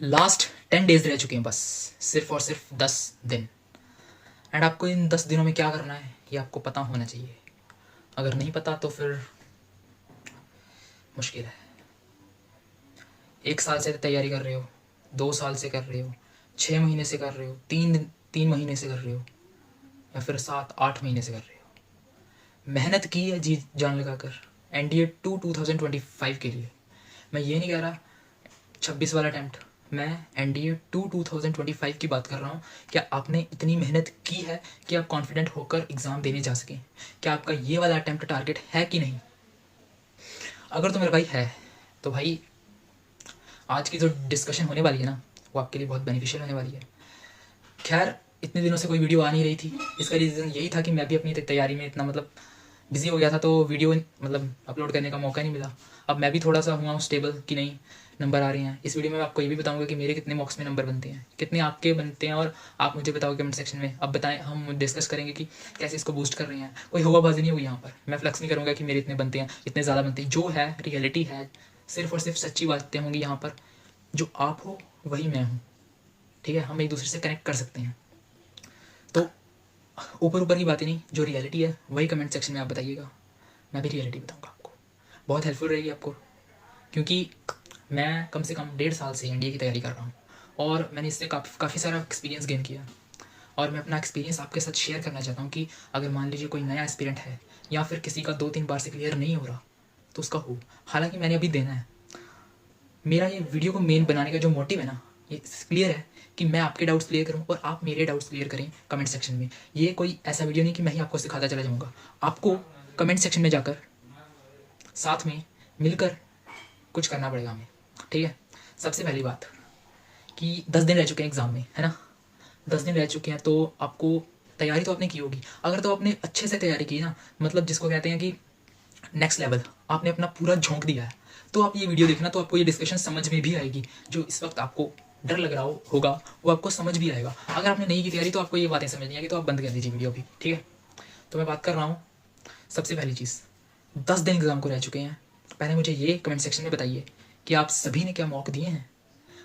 Last 10 days रह चुके हैं बस, सिर्फ और सिर्फ 10 दिन। एंड आपको इन 10 दिनों में क्या करना है ये आपको पता होना चाहिए। अगर नहीं पता तो फिर मुश्किल है। 1 साल से तैयारी कर रहे हो, 2 साल से कर रहे हो, 6 महीने से कर रहे हो, 3 महीने से कर रहे हो, या फिर 7-8 महीने से कर रहे हो, मेहनत की है जी जान लगा कर NDA 2025 के लिए। मैं ये नहीं कह रहा 26 वाला अटैम्प्ट, मैं NDA 2025 की बात कर रहा हूँ। क्या आपने इतनी मेहनत की है कि आप कॉन्फिडेंट होकर एग्ज़ाम देने जा सकें? क्या आपका ये वाला अटैम्प्ट टारगेट है कि नहीं? अगर तो मेरे भाई है तो भाई आज की जो डिस्कशन होने वाली है ना वो आपके लिए बहुत बेनिफिशियल होने वाली है। खैर इतने दिनों से कोई वीडियो आ नहीं रही थी, इसका रीज़न यही था कि मैं भी अपनी तैयारी में इतना बिज़ी हो गया था, तो वीडियो अपलोड करने का मौका नहीं मिला। अब मैं भी थोड़ा सा हुआ हूँ स्टेबल कि नहीं नंबर आ रहे हैं। इस वीडियो में आपको ये भी बताऊंगा कि मेरे कितने मॉक्स में नंबर बनते हैं, कितने आपके बनते हैं, और आप मुझे बताओ कमेंट सेक्शन में। अब बताएं, हम डिस्कस करेंगे कि कैसे इसको बूस्ट कर रहे हैं। कोई होगाबाजी नहीं हुई यहाँ पर, मैं फ्लेक्स नहीं करूँगा कि मेरे इतने बनते हैं, इतने ज़्यादा बनते हैं। जो है रियलिटी है, सिर्फ और सिर्फ सच्ची बातें होंगी यहाँ पर। जो आप हो वही मैं हूँ, ठीक है। हम एक दूसरे से कनेक्ट कर सकते हैं। तो ऊपर ऊपर की बातें नहीं, जो रियलिटी है वही कमेंट सेक्शन में आप बताइएगा, मैं भी रियलिटी बताऊँगा आपको। बहुत हेल्पफुल रहेगी आपको, क्योंकि मैं कम से कम 1.5 साल से NDA की तैयारी कर रहा हूँ और मैंने इससे काफ़ी सारा एक्सपीरियंस गेन किया। और मैं अपना एक्सपीरियंस आपके साथ शेयर करना चाहता हूँ कि अगर मान लीजिए कोई नया एस्पिरेंट है या फिर किसी का 2-3 बार से क्लियर नहीं हो रहा तो उसका हो। हालांकि मैंने अभी देना है। मेरा ये वीडियो को मेन बनाने का जो मोटिव है ना, ये क्लियर है कि मैं आपके डाउट्स क्लियर करूँ और आप मेरे डाउट्स क्लियर करें कमेंट सेक्शन में। ये कोई ऐसा वीडियो नहीं कि मैं ही आपको सिखाता चला जाऊँगा। आपको कमेंट सेक्शन में जाकर साथ में मिलकर कुछ करना पड़ेगा हमें, ठीक है। सबसे पहली बात कि 10 दिन रह चुके हैं एग्ज़ाम में, है ना। 10 दिन रह चुके हैं तो आपको तैयारी तो आपने की होगी। अगर तो आपने अच्छे से तैयारी की ना, जिसको कहते हैं कि नेक्स्ट लेवल, आपने अपना पूरा झोंक दिया है, तो आप ये वीडियो देखना, तो आपको ये डिस्कशन समझ में भी आएगी। जो इस वक्त आपको डर लग रहा होगा वो आपको समझ भी आएगा। अगर आपने नहीं की तैयारी तो आपको ये बातें समझ नहीं आएगी, तो आप बंद कर दीजिए वीडियो भी, ठीक है। तो मैं बात कर रहा हूँ सबसे पहली चीज़, 10 दिन एग्ज़ाम को रह चुके हैं। पहले मुझे ये कमेंट सेक्शन में बताइए कि आप सभी ने क्या मॉक दिए हैं।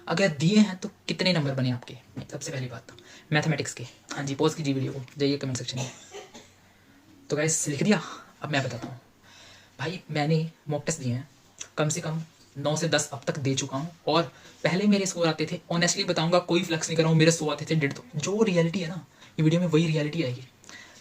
अगर दिए हैं तो कितने नंबर बने आपके। सबसे पहली बात मैथमेटिक्स के। हाँ जी, पॉज कीजिए वीडियो को, जाइए कमेंट सेक्शन में। तो गाइस लिख दिया। अब मैं बताता हूँ भाई, मैंने मॉक टेस्ट दिए हैं कम से कम 9 से 10 अब तक दे चुका हूँ। और पहले मेरे स्कोर आते थे, ऑनेस्टली बताऊँगा, कोई फ्लेक्स नहीं कर रहा हूँ, मेरे 100 आते थे 150। जो रियलिटी है ना, ये वीडियो में वही रियलिटी आएगी।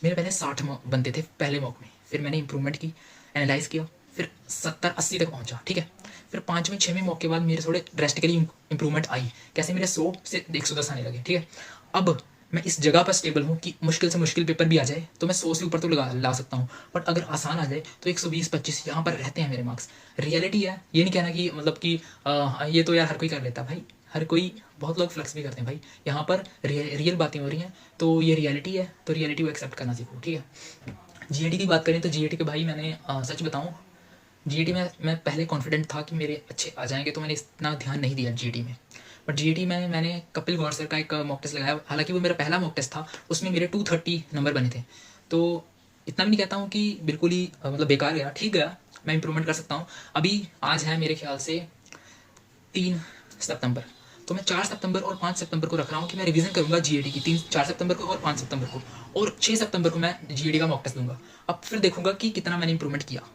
मेरे पहले 60 बनते थे पहले मॉक में, फिर मैंने इंप्रूवमेंट की, एनालाइज किया, फिर 70-80 तक पहुंचा, ठीक है। फिर 5वें-6वें मॉक के बाद मेरे थोड़े ड्रेस्टिकली इंप्रूवमेंट आई, कैसे मेरे 100 से 110 आने लगे, ठीक है। अब मैं इस जगह पर स्टेबल हूँ कि मुश्किल से मुश्किल पेपर भी आ जाए तो मैं 100 से ऊपर तो ला सकता हूँ, बट अगर आसान आ जाए तो 120-25 यहाँ पर रहते हैं मेरे मार्क्स। रियलिटी है, ये नहीं कहना कि ये तो यार हर कोई कर लेता। भाई हर कोई, बहुत लोग फ्लेक्स भी करते हैं भाई। यहाँ पर रियल बातें हो रही हैं, तो ये रियलिटी है, तो रियलिटी को एक्सेप्ट करना सीखो, ठीक है। GAT की बात करें तो GAT के भाई मैंने सच बताऊँ, GAT में मैं पहले कॉन्फिडेंट था कि मेरे अच्छे आ जाएंगे, तो मैंने इतना ध्यान नहीं दिया GAT में। बट GAT में मैंने कपिल गौर सर का एक मॉक टेस्ट लगाया, हालांकि वो मेरा पहला मॉक टेस्ट था, उसमें मेरे 230 नंबर बने थे। तो इतना भी नहीं कहता हूँ कि बिल्कुल ही बेकार गया, ठीक गया, मैं इंप्रूवमेंट कर सकता हूँ। अभी आज है मेरे ख्याल से 3 सितंबर, तो मैं 4 सितंबर और 5 सितंबर को रख रहा हूँ कि मैं रिवीजन करूँगा GAT की। 4 सितंबर को और 5 सितंबर को, और 6 सितंबर को मैं GAT का मॉक टेस्ट दूंगा। अब फिर देखूंगा कि कितना मैंने इंप्रूवमेंट किया।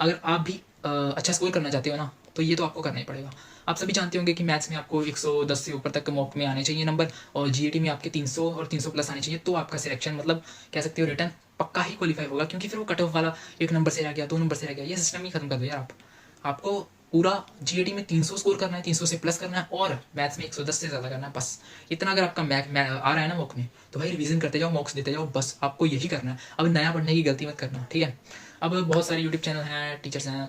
अगर आप भी अच्छा स्कोर करना चाहते हो ना, तो ये तो आपको करना ही पड़ेगा। आप सभी जानते होंगे कि मैथ्स में आपको 110 से ऊपर तक मॉक में आने चाहिए नंबर, और GAT में आपके 300 और 300 प्लस आने चाहिए, तो आपका सिलेक्शन कह सकते हो रिटर्न पक्का ही क्वालिफाई होगा। क्योंकि फिर वो कट ऑफ वाला 1 नंबर से रह गया, 2 नंबर से रह गया, ये सिस्टम ही खत्म कर दो यार। आपको पूरा GAT में 300 स्कोर करना है, 300 से प्लस करना है, और मैथ्स में 110 से ज़्यादा करना है, बस इतना। अगर आपका आ रहा है ना मॉक में, तो भाई रिवीजन करते जाओ, मॉक्स देते जाओ, बस आपको यही करना है। अब नया पढ़ने की गलती मत करना, ठीक है। अब बहुत सारे यूट्यूब चैनल हैं, टीचर्स हैं,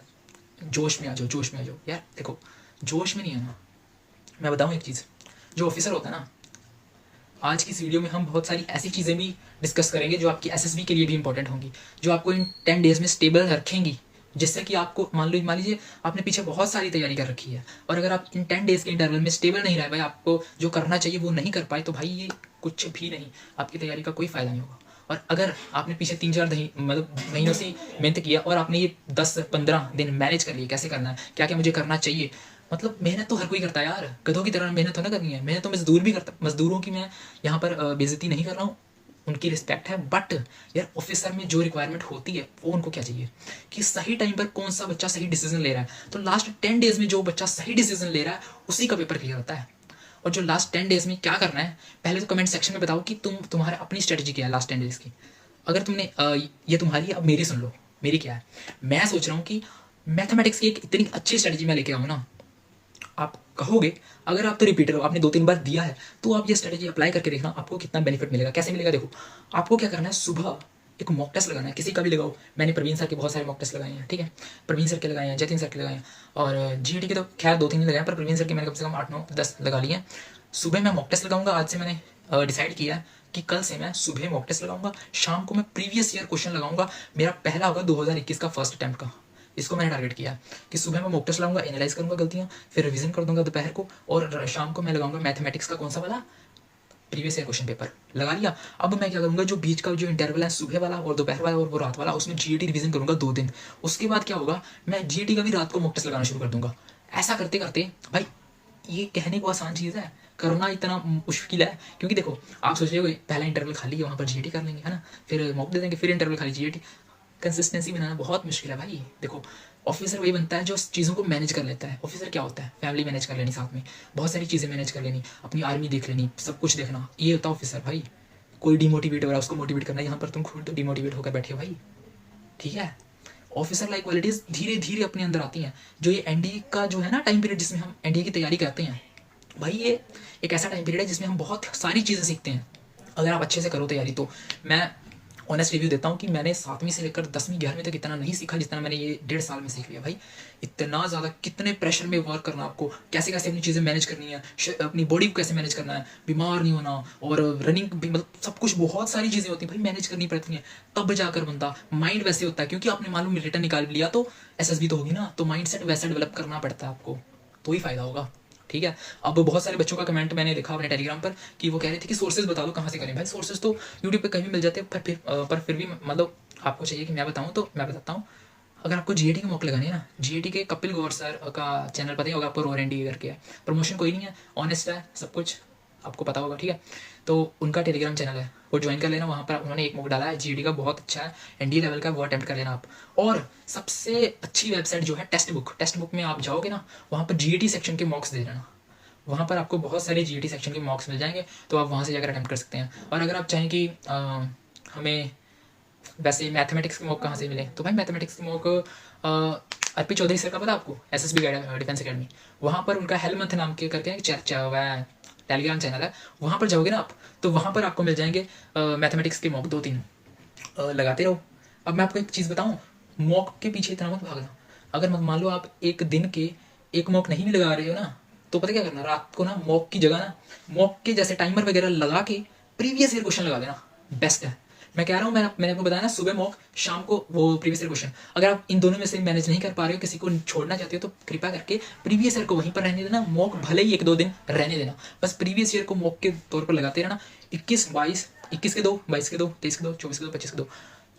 जोश में आ जाओ, जोश में आ जाओ यार। देखो जोश में नहीं है ना, मैं बताऊँ एक चीज़, जो ऑफिसर होता है ना, आज की इस वीडियो में हम बहुत सारी ऐसी चीज़ें भी डिस्कस करेंगे जो आपकी SSB के लिए भी इंपॉर्टेंट होंगी, जो आपको इन 10 डेज में स्टेबल रखेंगी। जिससे कि आपको मान लीजिए आपने पीछे बहुत सारी तैयारी कर रखी है, और अगर आप इन 10 डेज के इंटरवल में स्टेबल नहीं रहे भाई, आपको जो करना चाहिए वो नहीं कर पाए, तो भाई ये कुछ भी नहीं, आपकी तैयारी का कोई फ़ायदा नहीं होगा। और अगर आपने पीछे 3-4 महीनों से मेहनत किया और आपने ये 10-15 दिन मैनेज कर लिए कैसे करना है, क्या क्या मुझे करना चाहिए, मतलब मेहनत तो हर कोई करता है यार, गधों की तरह मेहनत तो ना करनी है। मेहनत तो मजदूर भी करता, मजदूरों की मैं यहाँ पर बेइज्जती नहीं कर रहा हूँ, उनकी रिस्पेक्ट है। बट यार ऑफिसर में जो रिक्वायरमेंट होती है वो उनको क्या चाहिए कि सही टाइम पर कौन सा बच्चा सही डिसीजन ले रहा है। तो लास्ट 10 डेज में जो बच्चा सही डिसीजन ले रहा है उसी का पेपर क्लियर होता है। और जो लास्ट 10 डेज में क्या करना है, पहले तो कमेंट सेक्शन में बताओ कि तुम्हारा अपनी स्ट्रेटजी क्या है लास्ट 10 डेज की। अगर तुमने ये तुम्हारी, अब मेरी सुन लो, मेरी क्या है। मैं सोच रहा हूँ कि मैथमेटिक्स की एक इतनी अच्छी स्ट्रेटजी मैं लेके आऊँ ना, आप कहोगे अगर आप तो रिपीटर हो, आपने 2-3 बार दिया है, तो आप ये स्ट्रेटजी अप्लाई करके देखना आपको कितना बेनिफिट मिलेगा। कैसे मिलेगा देखो, आपको क्या करना है, सुबह एक मॉक टेस्ट लगाना है, किसी का भी लगाओ। मैंने प्रवीण सर के बहुत सारे मॉक टेस्ट लगाए हैं, ठीक है, प्रवीण सर के लगाए हैं, जतिन सर के लगाए हैं, और जीईटी के तो खैर 2-3 ही लगाए हैं, पर प्रवीण सर के मैंने कम से कम 8-9-10 लगा लिए हैं। सुबह मैं मॉक टेस्ट लगाऊंगा, आज से मैंने डिसाइड किया है कि कल से मैं सुबह मॉक टेस्ट लगाऊंगा, शाम को मैं प्रीवियस ईयर क्वेश्चन लगाऊंगा। मेरा पहला होगा 2021 का फर्स्ट अटैम्प्ट का, इसको मैंने टारगेट किया कि सुबह मैं मॉक टेस्ट लाऊंगा, एनालाइज करूंगा गलतियां, फिर रिवीजन कर दूंगा दोपहर को, और शाम को मैं लगाऊंगा मैथमेटिक्स का कौन सा वाला, प्रीवियस ईयर क्वेश्चन पेपर लगा लिया। अब मैं क्या करूंगा, जो बीच का जो इंटरवल है सुबह वाला और दोपहर वाला और वो रात वाला, उसमें जीईटी रिवीजन करूंगा 2 दिन। उसके बाद क्या होगा, मैं जीईटी का भी रात को मॉक टेस्ट लगाना शुरू कर दूंगा। ऐसा करते करते भाई, ये कहने को आसान चीज़ है, करना इतना मुश्किल है। क्योंकि देखो आप सोच रहे हो पहला इंटरवल खाली है, वहाँ पर जीईटी कर लेंगे, है ना, फिर मॉक दे देंगे, फिर इंटरवल खाली जीईटी। कंसिस्टेंसी बनाना बहुत मुश्किल है भाई। देखो ऑफिसर वही बनता है जो चीज़ों को मैनेज कर लेता है। ऑफिसर क्या होता है, फैमिली मैनेज कर लेनी, साथ में बहुत सारी चीज़ें मैनेज कर लेनी, अपनी आर्मी देख लेनी, सब कुछ देखना, ये होता है ऑफिसर भाई। कोई डिमोटिवेट हो रहा है उसको मोटिवेट करना, यहाँ पर तुम खुद डिमोटिवेट होकर बैठे हो भाई, ठीक है। ऑफिसर लाइक क्वालिटीज़ धीरे धीरे अपने अंदर आती हैं। जो ये एनडीए का जो है ना टाइम पीरियड, जिसमें हम एनडीए की तैयारी करते हैं भाई, ये एक ऐसा टाइम पीरियड है जिसमें हम बहुत सारी चीज़ें सीखते हैं अगर आप अच्छे से करो तैयारी तो। मैं ऑनेस्ट रिव्यू देता हूँ कि मैंने 7वीं से लेकर 10वीं 11वीं तक इतना नहीं सीखा जितना मैंने ये 1.5 साल में सीख लिया भाई। इतना ज़्यादा, कितने प्रेशर में वर्क करना आपको, कैसे कैसे अपनी चीज़ें मैनेज करनी है, अपनी बॉडी को कैसे मैनेज करना है, बीमार नहीं होना, और रनिंग भी, मतलब सब कुछ बहुत सारी चीज़ें होती हैं भाई, मैनेज करनी पड़ती हैं। तब जाकर बंदा माइंड वैसे होता है, क्योंकि आपने मालूम रिटर्न निकाल लिया तो एसएसबी तो होगी ना, तो माइंड सेट वैसा डेवलप करना पड़ता है आपको, तो ही फायदा होगा, ठीक है। अब बहुत सारे बच्चों का कमेंट मैंने देखा अपने टेलीग्राम पर कि वो कह रहे थे कि सोर्सेज बता दो कहाँ से करें। भाई सोर्सेज तो यूट्यूब पे कहीं भी मिल जाते हैं, पर फिर भी मतलब आपको चाहिए कि मैं बताऊँ तो मैं बताता हूँ। अगर आपको जीएटी के मौके लगाने हैं ना, जीएटी के कपिल गौर सर का चैनल पता ही होगा आपको, रोर एनडी करके है, प्रमोशन कोई नहीं है, ऑनेस्ट है सब कुछ, आपको पता होगा, ठीक है। तो उनका टेलीग्राम चैनल है, वो ज्वाइन कर लेना। वहाँ पर उन्होंने एक मॉक डाला है जीडी का, बहुत अच्छा है, एनडीए लेवल का, वो अटेम्प्ट कर लेना आप। और सबसे अच्छी वेबसाइट जो है टेक्स्ट बुक में आप जाओगे ना, वहाँ पर जीएटी सेक्शन के मॉक्स दे देना, वहाँ पर आपको बहुत सारे जीएटी सेक्शन के मॉक्स मिल जाएंगे, तो आप वहाँ से जाकर अटेम्प्ट कर सकते हैं। और अगर आप चाहें कि हमें वैसे मैथमेटिक्स के मॉक कहाँ से मिले, तो भाई मैथमेटिक्स के मॉक अर्पी चौधरी सर का पता आपको, एसएसबी डिफेंस अकेडमी, वहाँ पर उनका हेलमंथ नाम के करके एक टेलीग्राम चैनल है, वहाँ पर जाओगे ना आप, तो वहाँ पर आपको मिल जाएंगे मैथमेटिक्स के मॉक 2-3, लगाते रहो। अब मैं आपको एक चीज़ बताऊँ, मॉक के पीछे इतना मत भागना। अगर मान लो आप एक दिन के एक मॉक नहीं भी लगा रहे हो ना, तो पता क्या करना, रात को ना मॉक की जगह ना, मॉक के जैसे टाइमर वगैरह लगा के प्रीवियस ईयर क्वेश्चन लगा देना, बेस्ट है। मैं कह रहा हूँ, मैंने आपको बताया ना, सुबह मॉक, शाम को वो प्रीवियस ईयर क्वेश्चन। अगर आप इन दोनों में से मैनेज नहीं कर पा रहे हो, किसी को छोड़ना चाहते हो, तो कृपया करके प्रीवियस ईयर को वहीं पर रहने देना, मॉक भले ही 1-2 दिन रहने देना, बस प्रीवियस ईयर को मॉक के तौर पर लगाते रहना। 21 के 2, 22 के 2, 23 के 2, 24 के 2, 25 के 2,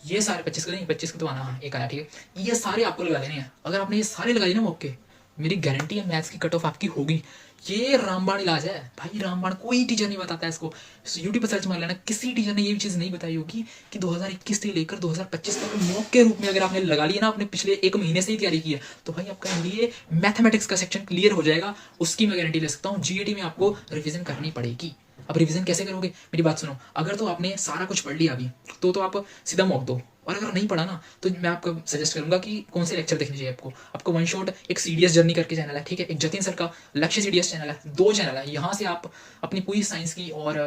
ये सारे 25 के नहीं, 25 के तो आना, हाँ एक आया, ठीक है। ये सारे आपको लगा देने हैं। अगर आपने ये सारे लगा दिए ना मौके, मेरी गारंटी है मैथ्स की कट ऑफ आपकी होगी। ये रामबाण इलाज है भाई, रामबाण, कोई टीचर नहीं बताता है इसको। यूट्यूब पर सर्च मार लेना, किसी टीचर ने ये भी चीज़ नहीं बताई होगी कि 2021 से लेकर 2025 तक मॉक के रूप में अगर आपने लगा लिया ना, आपने पिछले 1 महीने से ही तैयारी की है, तो भाई आपका एनडीए मैथमेटिक्स का सेक्शन क्लियर हो जाएगा, उसकी मैं गारंटी ले सकता हूँ। जीएटी में आपको रिविजन करनी पड़ेगी। अब रिवीजन कैसे करोगे, मेरी बात सुनो। अगर तो आपने सारा कुछ पढ़ लिया अभी, तो आप सीधा मॉक दो, और अगर नहीं पढ़ा ना, तो मैं आपको सजेस्ट करूंगा कि कौन से लेक्चर देखने चाहिए आपको वन शॉट, एक सीडीएस जर्नी करके चैनल है, ठीक है, एक जतिन सर का लक्ष्य सीडीएस चैनल है, 2 चैनल है, यहाँ से आप अपनी पूरी साइंस की और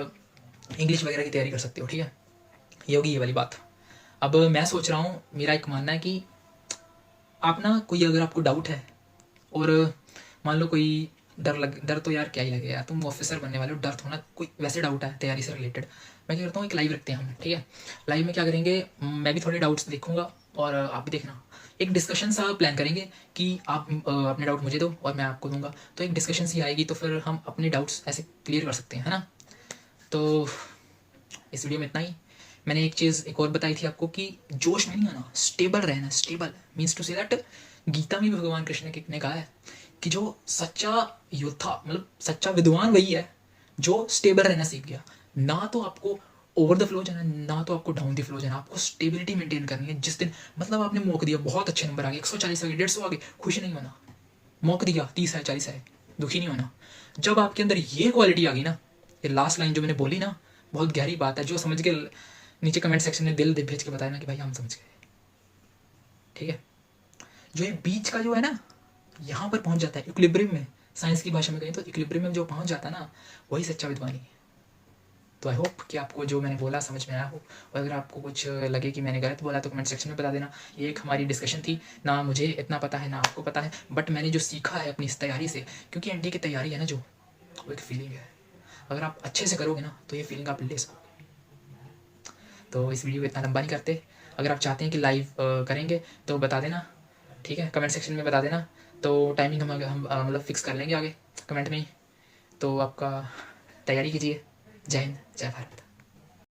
इंग्लिश वगैरह की तैयारी कर सकते हो, ठीक है। ये होगी ये वाली बात। अब मैं सोच रहा हूँ, मेरा एक मानना है कि आप ना, कोई अगर आपको डाउट है, और मान लो कोई डर तो यार क्या ही लगेगा यार, तुम ऑफिसर बनने वाले हो, डर तो ना, कोई वैसे डाउट है तैयारी से रिलेटेड, मैं क्या करता हूँ, एक लाइव रखते हैं हम, ठीक है। लाइव में क्या करेंगे, मैं भी थोड़े डाउट्स देखूंगा और आप भी देखना, एक डिस्कशन सा प्लान करेंगे कि आप अपने डाउट मुझे दो और मैं आपको दूंगा, तो एक डिस्कशन सी आएगी, तो फिर हम अपने डाउट्स ऐसे क्लियर कर सकते हैं, है ना। तो इस वीडियो में इतना ही। मैंने एक चीज़ एक और बताई थी आपको कि जोश में नहीं आना, स्टेबल रहना। Stable means to say that, Gita में भी भगवान कृष्ण ने कहा है कि जो सच्चा योद्धा मतलब सच्चा विद्वान वही है जो स्टेबल रहना सीख गया। ना तो आपको ओवर द फ्लो जाना, ना तो आपको डाउन द फ्लो जाना, आपको स्टेबिलिटी मेंटेन करनी है। जिस दिन मतलब आपने मौका दिया, बहुत अच्छे नंबर आ गए, 140 आ गए, 150 आ गए, खुश नहीं होना। मौका दिया 30 है 40 है, दुखी नहीं होना। जब आपके अंदर ये क्वालिटी आ गई ना, ये लास्ट लाइन जो मैंने बोली ना, बहुत गहरी बात है। जो समझ के नीचे कमेंट सेक्शन में दिल भेज के बताया ना कि भाई हम समझ गए, ठीक है। जो ये बीच का जो है ना, यहाँ पर पहुंच जाता है इक्विलिब्रियम में, साइंस की भाषा में कहें तो इक्विलिब्रियम में जो पहुंच जाता है ना, वही सच्चा विद्वानी है। तो आई होप कि आपको जो मैंने बोला समझ में आया हो, और अगर आपको कुछ लगे कि मैंने गलत बोला तो कमेंट सेक्शन में बता देना। ये एक हमारी डिस्कशन थी, ना मुझे इतना पता है ना आपको पता है, बट मैंने जो सीखा है अपनी इस तैयारी से, क्योंकि एनडीए की तैयारी है ना जो, वो एक फीलिंग है। अगर आप अच्छे से करोगे ना तो ये फीलिंग आप ले सकोगे। तो इस वीडियो को इतना लंबा नहीं करते। अगर आप चाहते हैं कि लाइव करेंगे तो बता देना, ठीक है, कमेंट सेक्शन में बता देना। तो टाइमिंग हम मतलब फिक्स कर लेंगे आगे कमेंट में ही। तो आपका तैयारी कीजिए। जय हिंद, जय भारत।